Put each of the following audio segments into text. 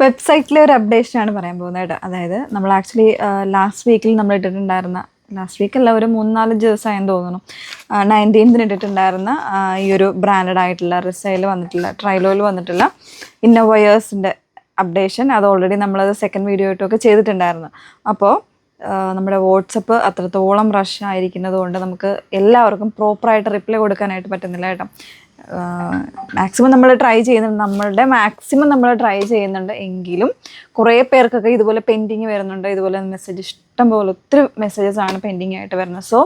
വെബ്സൈറ്റിലെ ഒരു അപ്ഡേഷനാണ് പറയാൻ പോകുന്നത് കേട്ടോ. അതായത് നമ്മൾ ആക്ച്വലി ലാസ്റ്റ് വീക്കിൽ നമ്മൾ ഇട്ടിട്ടുണ്ടായിരുന്ന, ലാസ്റ്റ് വീക്കല്ല, ഒരു 3-4 ദിവസമായെന്ന് തോന്നുന്നു, 19th ഇട്ടിട്ടുണ്ടായിരുന്ന ഈ ഒരു ബ്രാൻഡഡ് ആയിട്ടുള്ള റിസൈൽ വന്നിട്ടുള്ള ട്രൈലോയിൽ വന്നിട്ടുള്ള ഇന്നോവയേഴ്സിൻ്റെ അപ്ഡേഷൻ, അത് ഓൾറെഡി നമ്മളത് സെക്കൻഡ് വീഡിയോ ആയിട്ടൊക്കെ ചെയ്തിട്ടുണ്ടായിരുന്നു. അപ്പോൾ നമ്മുടെ വാട്സപ്പ് അത്രത്തോളം റഷ് ആയിരിക്കുന്നത് കൊണ്ട് നമുക്ക് എല്ലാവർക്കും പ്രോപ്പറായിട്ട് റിപ്ലൈ കൊടുക്കാനായിട്ട് പറ്റുന്നില്ല കേട്ടോ. മാക്സിമം നമ്മൾ ട്രൈ ചെയ്യുന്നുണ്ട്, നമ്മളുടെ മാക്സിമം നമ്മൾ ട്രൈ ചെയ്യുന്നുണ്ട്. എങ്കിലും കുറേ പേർക്കൊക്കെ ഇതുപോലെ പെൻഡിങ് വരുന്നുണ്ട്. ഇതുപോലെ മെസ്സേജ് ഇഷ്ടം പോലെ ഒത്തിരി മെസ്സേജസ് ആണ് പെൻഡിങ് ആയിട്ട് വരുന്നത്. സോ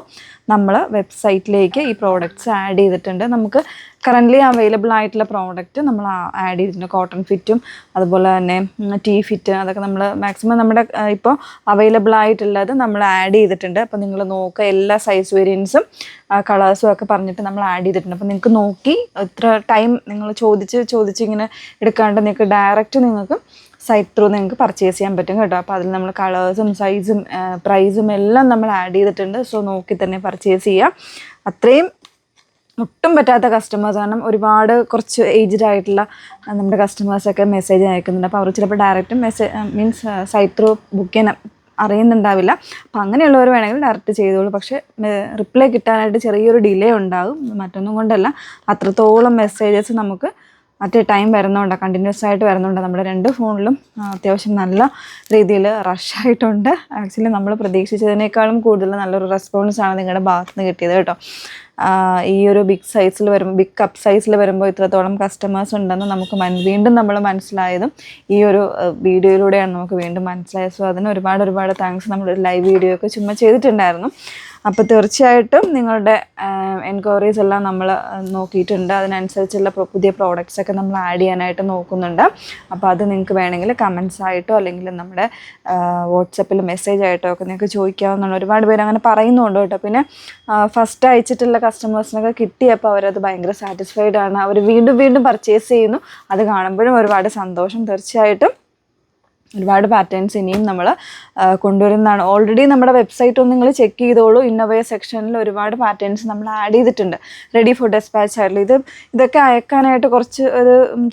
നമ്മൾ വെബ്സൈറ്റിലേക്ക് ഈ പ്രോഡക്റ്റ്സ് ആഡ് ചെയ്തിട്ടുണ്ട്. നമുക്ക് കറൻ്റ്ലി അവൈലബിൾ ആയിട്ടുള്ള പ്രോഡക്റ്റ് നമ്മൾ ആഡ് ചെയ്തിട്ടുണ്ട്. കോട്ടൺ ഫിറ്റും അതുപോലെ തന്നെ ടീ ഫിറ്റ്, അതൊക്കെ നമ്മൾ മാക്സിമം നമ്മുടെ ഇപ്പോൾ അവൈലബിൾ ആയിട്ടുള്ളത് നമ്മൾ ആഡ് ചെയ്തിട്ടുണ്ട്. അപ്പോൾ നിങ്ങൾ നോക്കുക, എല്ലാ സൈസ് വേരിയൻസും കളേഴ്സും ഒക്കെ പറഞ്ഞിട്ട് നമ്മൾ ആഡ് ചെയ്തിട്ടുണ്ട്. അപ്പോൾ നിങ്ങൾക്ക് നോക്കി ഇത്ര ടൈം നിങ്ങൾ ചോദിച്ച് ഇങ്ങനെ എടുക്കാണ്ട് നിങ്ങൾക്ക് ഡയറക്റ്റ് നിങ്ങൾക്ക് സൈറ്റ് ത്രൂ നിങ്ങൾക്ക് പർച്ചേസ് ചെയ്യാൻ പറ്റും കേട്ടോ. അപ്പോൾ അതിൽ നമ്മൾ കളേഴ്സും സൈസും പ്രൈസും എല്ലാം നമ്മൾ ആഡ് ചെയ്തിട്ടുണ്ട്. സോ നോക്കി തന്നെ പർച്ചേസ് ചെയ്യുക. അത്രയും ഒട്ടും പറ്റാത്ത കസ്റ്റമേഴ്സ്, കാരണം ഒരുപാട് കുറച്ച് ഏജ്ഡ് ആയിട്ടുള്ള നമ്മുടെ കസ്റ്റമേഴ്സൊക്കെ മെസ്സേജ് അയക്കുന്നുണ്ട്. അപ്പോൾ അവർ ചിലപ്പോൾ direct means site through book ചെയ്യാൻ അറിയുന്നുണ്ടാവില്ല. അപ്പോൾ അങ്ങനെയുള്ളവർ വേണമെങ്കിൽ ഡയറക്റ്റ് ചെയ്തോളൂ. പക്ഷേ റിപ്ലൈ കിട്ടാനായിട്ട് ചെറിയൊരു ഡിലേ ഉണ്ടാകും. മറ്റൊന്നും കൊണ്ടല്ല, അത്രത്തോളം മെസ്സേജസ് നമുക്ക് അറ്റ് ടൈം വരുന്നുണ്ട്, കണ്ടിന്യൂസ് ആയിട്ട് വരുന്നുണ്ട്. നമ്മുടെ 2 ഫോണിലും അത്യാവശ്യം നല്ല രീതിയിൽ റഷായിട്ടുണ്ട്. ആക്ച്വലി നമ്മൾ പ്രതീക്ഷിച്ചതിനേക്കാളും കൂടുതൽ നല്ലൊരു റെസ്പോൺസാണ് നിങ്ങളുടെ ഭാഗത്ത് നിന്ന് കിട്ടിയത് കേട്ടോ. ഈ ഒരു ബിഗ് കപ്പ് സൈസിൽ വരുമ്പോൾ ഇത്രത്തോളം കസ്റ്റമേഴ്സ് ഉണ്ടെന്ന് നമുക്ക് വീണ്ടും നമ്മൾ മനസ്സിലായതും ഈ ഒരു വീഡിയോയിലൂടെയാണ് നമുക്ക് വീണ്ടും മനസ്സിലായത്. സോ അതിന് ഒരുപാട് താങ്ക്സ്. നമ്മളൊരു ലൈവ് വീഡിയോ ഒക്കെ ചുമ്മാ ചെയ്തിട്ടുണ്ടായിരുന്നു. അപ്പോൾ തീർച്ചയായിട്ടും നിങ്ങളുടെ എൻക്വയറീസ് എല്ലാം നമ്മൾ നോക്കിയിട്ടുണ്ട്. അതിനനുസരിച്ചുള്ള പുതിയ പ്രോഡക്റ്റ്സൊക്കെ നമ്മൾ ആഡ് ചെയ്യാനായിട്ട് നോക്കുന്നുണ്ട്. അപ്പോൾ അത് നിങ്ങൾക്ക് വേണമെങ്കിൽ കമൻസ് ആയിട്ടോ അല്ലെങ്കിൽ നമ്മുടെ വാട്സപ്പിൽ മെസ്സേജ് ആയിട്ടോ ഒക്കെ നിങ്ങൾക്ക് ചോദിക്കാവുന്നതാണ്. ഒരുപാട് പേര് അങ്ങനെ പറയുന്നുണ്ട് കേട്ടോ. പിന്നെ ഫസ്റ്റ് അയച്ചിട്ടുള്ള കസ്റ്റമേഴ്സിനൊക്കെ കിട്ടിയപ്പോൾ അവരത് ഭയങ്കര സാറ്റിസ്ഫൈഡ് ആണ്. അവർ വീണ്ടും പർച്ചേസ് ചെയ്യുന്നു. അത് കാണുമ്പോഴും ഒരുപാട് സന്തോഷം. തീർച്ചയായിട്ടും ഒരുപാട് പാറ്റേൺസ് ഇനിയും നമ്മൾ കൊണ്ടുവരുന്നതാണ്. ഓൾറെഡി നമ്മുടെ വെബ്സൈറ്റ് ഒന്ന് നിങ്ങൾ ചെക്ക് ചെയ്തോളൂ. ഇന്നോവയ സെക്ഷനിൽ ഒരുപാട് പാറ്റേൺസ് നമ്മൾ ആഡ് ചെയ്തിട്ടുണ്ട്, റെഡി ഫോർ ഡെസ്പാച്ച് ആയിട്ടുള്ള. ഇതൊക്കെ അയക്കാനായിട്ട് കുറച്ച്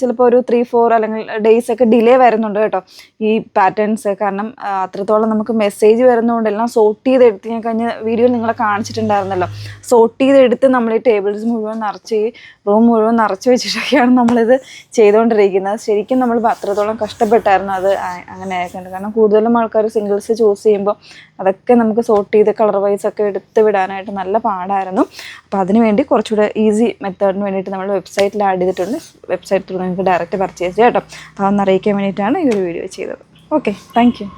ചിലപ്പോൾ ഒരു 3-4 അല്ലെങ്കിൽ ഡേയ്സ് ഒക്കെ ഡിലേ വരുന്നുണ്ട് കേട്ടോ ഈ പാറ്റേൺസ്. കാരണം അത്രത്തോളം നമുക്ക് മെസ്സേജ് വരുന്നതുകൊണ്ട് എല്ലാം സോർട്ട് ചെയ്തെടുത്ത്, ഞാൻ കഴിഞ്ഞ വീഡിയോയിൽ നിങ്ങളെ കാണിച്ചിട്ടുണ്ടായിരുന്നല്ലോ, സോർട്ട് ചെയ്തെടുത്ത് നമ്മൾ ഈ ടേബിൾസ് മുഴുവൻ നിറച്ച്, ഈ റൂം മുഴുവൻ നിറച്ച് വെച്ചിട്ടൊക്കെയാണ് നമ്മളിത് ചെയ്തുകൊണ്ടിരിക്കുന്നത്. ശരിക്കും നമ്മൾ അത്രത്തോളം കഷ്ടപ്പെട്ടായിരുന്നു അത് അങ്ങനെ ആയിട്ടുണ്ട്. കാരണം കൂടുതലും ആൾക്കാർ സിംഗിൾസ് ചൂസ് ചെയ്യുമ്പോൾ അതൊക്കെ നമുക്ക് സോർട്ട് ചെയ്ത് കളർ വൈസ് ഒക്കെ എടുത്ത് വിടാനായിട്ട് നല്ല പാടായിരുന്നു. അപ്പോൾ അതിനുവേണ്ടി കുറച്ചുകൂടെ ഈസി മെത്തേഡിന് വേണ്ടിയിട്ട് നമ്മൾ വെബ്സൈറ്റിൽ ആഡ് ചെയ്തിട്ടുണ്ട്. വെബ്സൈറ്റ് ത്രൂ നിങ്ങൾക്ക് ഡയറക്റ്റ് പർച്ചേസ് ചെയ്യാം കേട്ടോ. അപ്പോൾ അതൊന്ന് അറിയിക്കാൻ വേണ്ടിയിട്ടാണ് ഈ ഒരു വീഡിയോ ചെയ്തത്. Okay, thank you.